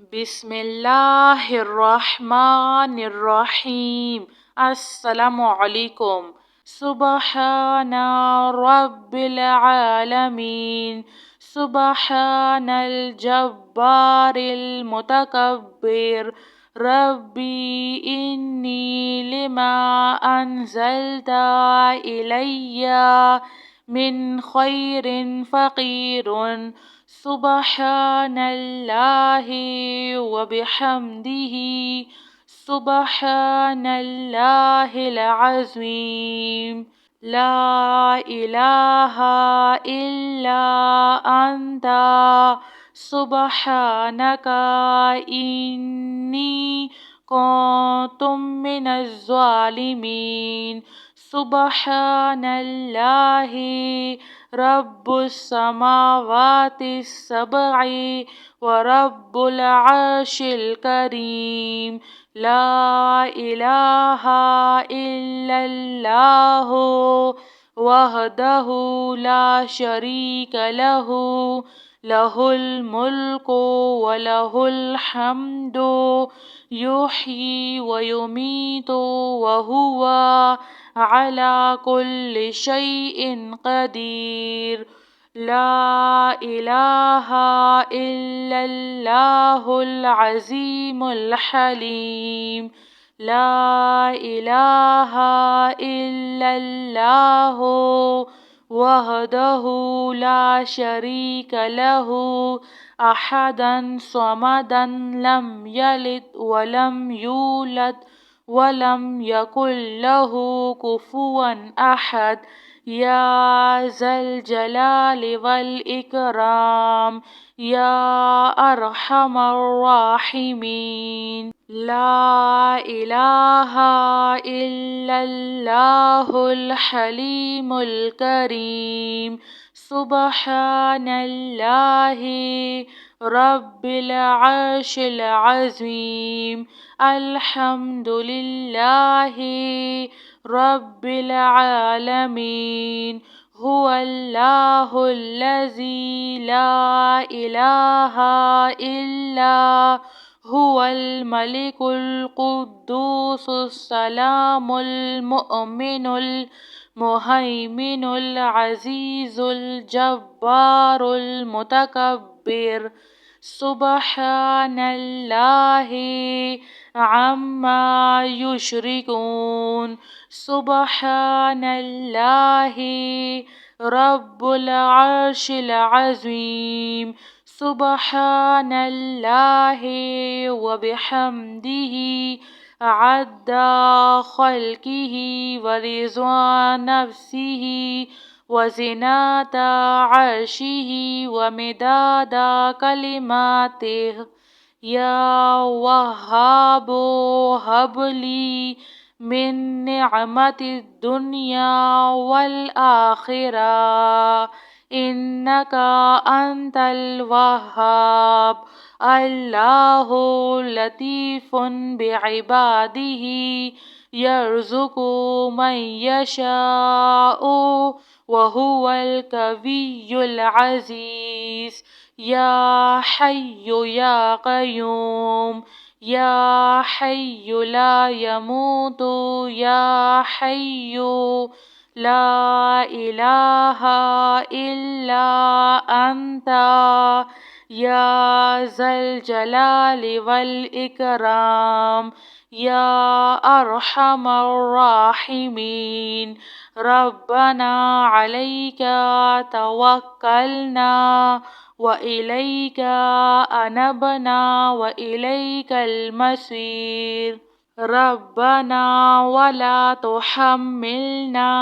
بسم اللہ الرحمن الرحیم۔ السلام علیکم۔ سبحان رب العالمین، سبحان الجبار المتکبر، ربی انی لما انزلت الی من خیر فقیر، سبحان اللہ وبحمدہ، سبحان اللہ العظیم، لا الہ الا انت سبحانک انی کنت من الظالمین، سبحان اللہ رب السماوات السبع ورب العرش الکریم، لا الہ الا اللہ وحدہ لا شریک لہ، لہ الملک ولہ الحمد یحیی ویمیت وہو علی کل شیء قدیر، لا الہ الا اللہ العظیم الحلیم، لا الہ الا اللہ وحدہ لا شریک لہ، احدا صمدا لم یلد ولم یولد ولم یکن لہ کفوا احد، یا ذا الجلال والاکرام، یا ارحم الراحمین، لا الہ الا اللہ الحلیم الکریم، سبحان اللہ رب العرش العظیم، الحمد للہ رب العالمین، هو اللہ الذی لا الہ الا هو الملک القدوس السلام المؤمن المہیمن العزیز الجبار المتکبر، سبحان اللہ عما یشرکون، سبحان اللہ رب العرش العظیم، سبحان اللہ وبحمدہ عدد خلقہ ورضا نفسہ وزنة عرشہ ومداد کلماتہ، یا وہاب ہب لی من نعمت الدنیا والآخرہ انک انت الوہاب، اللہ لطیف بعبادہ یرزق من یشاء وہو القوی العزیز، یا حی یا قیوم، یا حی لا یموت، یا حی لا الہ الا انت، یا ذا الجلال والاکرام، یا ارحم الراحمین، ربنا علیک توکلنا وإلیک انبنا وإلیک المصیر، ربنا ولا تحملنا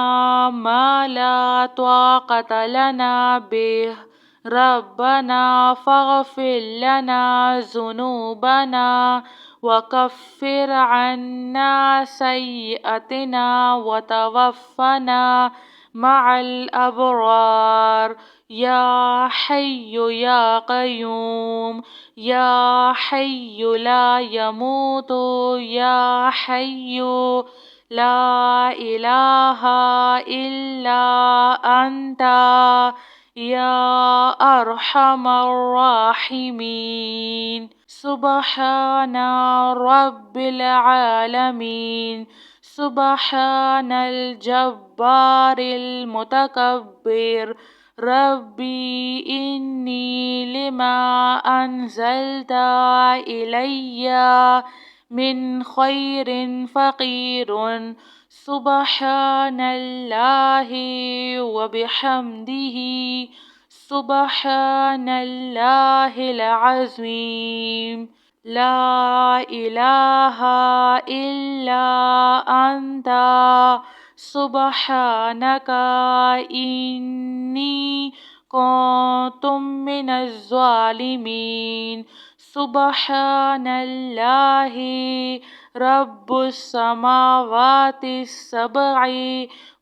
ما لا طاقة لنا به، ربنا فاغفر لنا ذنوبنا وكفر عنا سيئاتنا وتوفنا مع الأبرار، یا حی یا قیوم، یا حی لا یموت، یا حی لا الہ الا انت، يا أرحم الراحمين. سبحان رب العالمين. سبحان الجبار المتكبر. ربي إني لما أنزلت إلي من خير فقير. سبحان الله وبحمده. سبحان الله العظيم. لا إله إلا أنت سبحانك إني كنت من الظالمين. سبحان الله رب السماوات السبع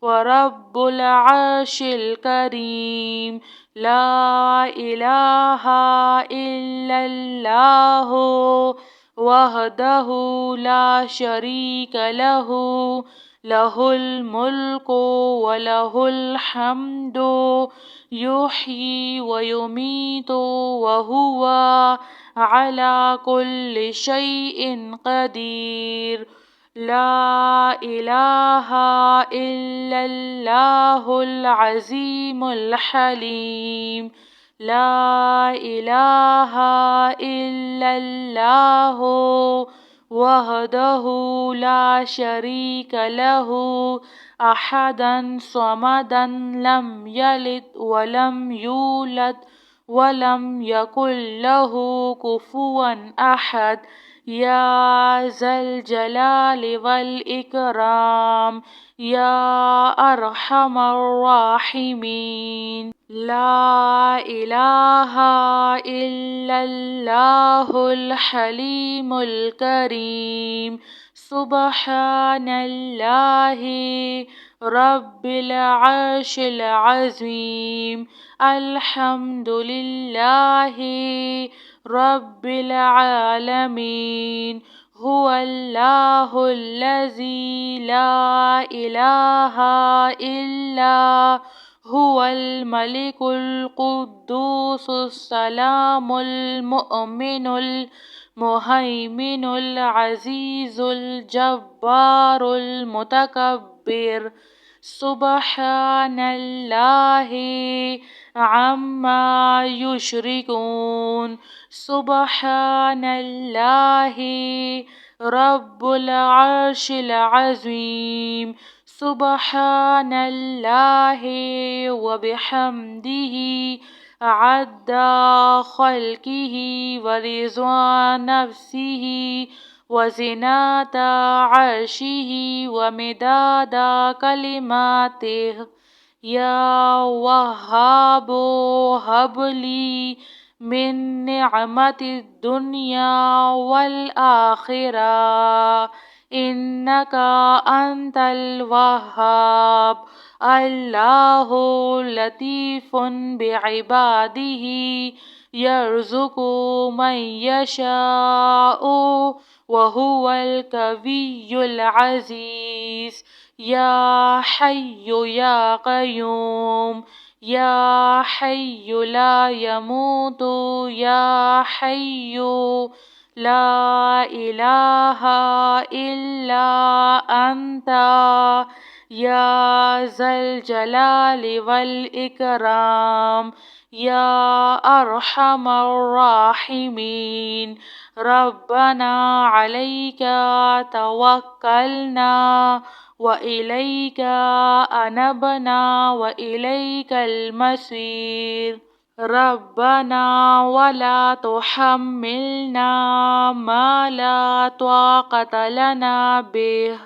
ورب العرش الكريم. لا إله إلا الله وحده لا شريك له. له الملك وله الحمد يحيي ويميت وهو على كل شيء قدير. لا إله إلا الله العظيم الحليم. لا إله إلا الله وحده لا شريك له أحدا صمدا لم يلد ولم يولد ولم يكن له كفوا أحد. يا ذا الجلال والإكرام يا أرحم الراحمين. لا إله إلا الله الحليم الكريم. سبحان الله رب العرش العظيم. الحمد لله رب العالمين. هو الله الذي لا إله إلا هو الملك القدوس السلام المؤمن المهيمن العزيز الجبار المتكبر. سبحان الله عما يشركون. سبحان الله رب العرش العظيم. سبحان الله وبحمده عد خلقه ورضا نفسه وزنة عرشه ومداد كلماته. يا وهاب هب لي من نعمة الدنيا والآخرة إنك أنت الوهاب. الله لطيف بعباده يرزق من يشاء وهو القوي العزيز. يا حي يا قيوم يا حي لا يموت يا حي لا إله إلا أنت يا ذا الجلال والإكرام يا أرحم الراحمين. ربنا عليك توكلنا وإليك أنبنا وإليك المصير. ربنا ولا تحملنا ما لا طاقة لنا به.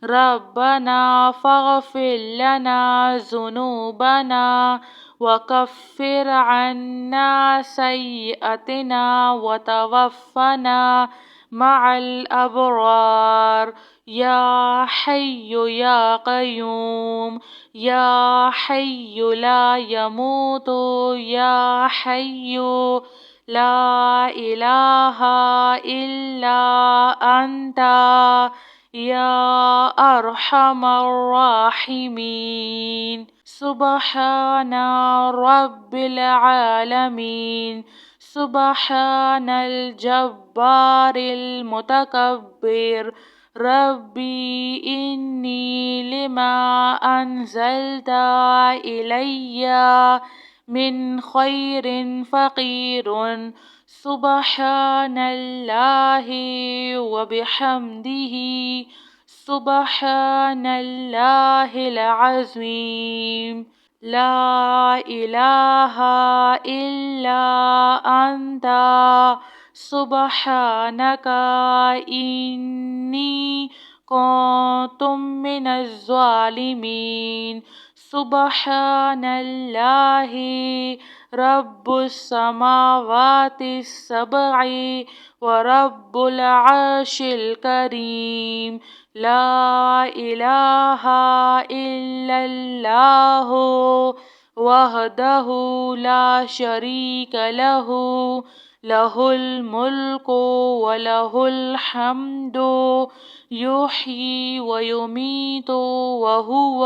ربنا فاغفر لنا ذنوبنا وكفر عنا سيئاتنا وتوفنا مع الأبرار. يا حي يا قيوم يا حي لا يموت يا حي لا إله إلا أنت يا أرحم الراحمين. سبحان رب العالمين. سبحان الجبار المتكبر. ربي إني لما أنزلت إلي من خير فقير. سبحان الله وبحمده. سبحان الله العظيم. لا إله إلا أنت سبحانك إني كنت من الظالمين. سبحان الله رب السماوات السبع ورب العرش الكريم. لا إله إلا الله وحده لا شريك له. له الملك وله الحمد يحيي ويميت وهو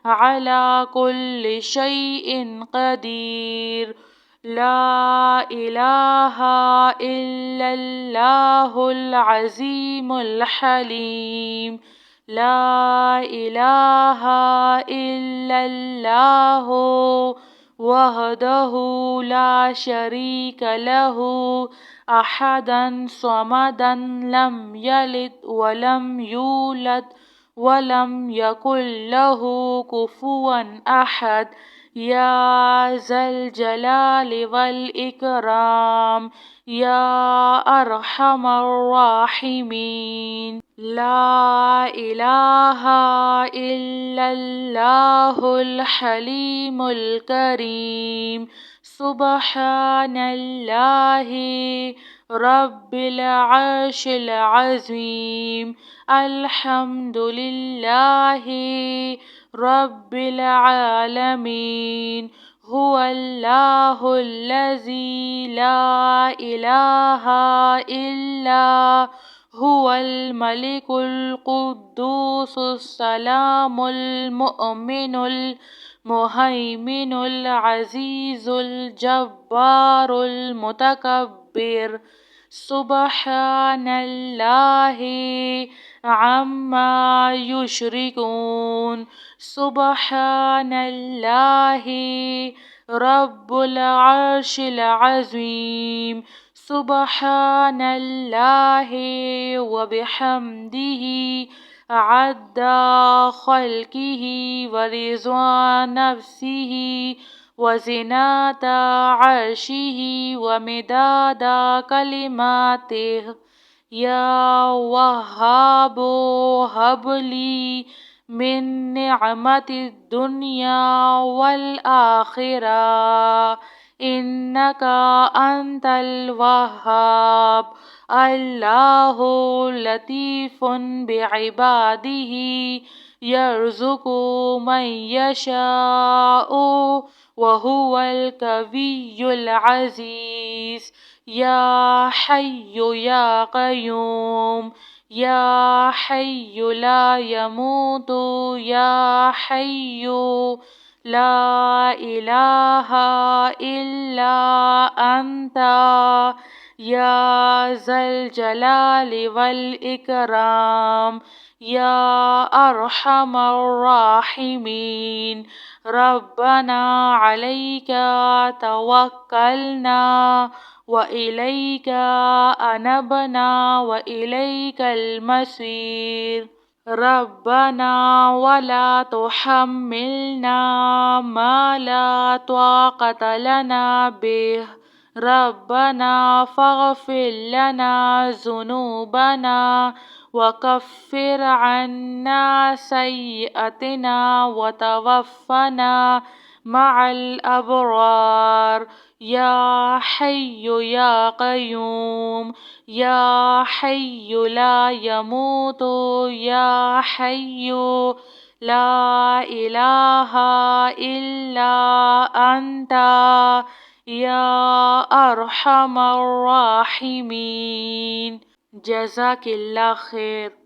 على كل شيء قدير. لا إله إلا الله العظيم الحليم. لا إله إلا الله وحده لا شريك له أحدا صمدا لم يلد ولم يولد ولم يكن له كفوا أحد. يا ذا الجلال والإكرام يا أرحم الراحمين. لا إله إلا الله الحليم الكريم. سبحان الله رب العرش العظيم. الحمد لله رب العالمين. هو الله الذي لا إله إلا هو الملك القدوس السلام المؤمن المهيمن العزيز الجبار المتكبر. سبحان الله عما يشركون. سبحان الله رب العرش العظيم. سبحان الله وبحمده عد خلقه ورضا نفسه وزنة عرشه ومداد كلماته. يا وهاب هب لي من نعمة الدنيا والآخرة إنك أنت الوهاب. الله لطيف بعباده يرزق من يشاء وهو القوي العزيز. يا حي يا قيوم يا حي لا يموت يا حي لا إله إلا أنت يا ذا الجلال والإكرام يا أرحم الراحمين. ربنا عليك توكلنا وإليك أنبنا وإليك المصير. ربنا ولا تحملنا ما لا طاقة لنا به. ربنا فاغفر لنا ذنوبنا وكفر عنا سيئاتنا وتوفنا مع الأبرار. يا حي يا قيوم يا حي لا يموت يا حي لا إله إلا أنت يا أرحم الراحمين. جزاك الله خیر.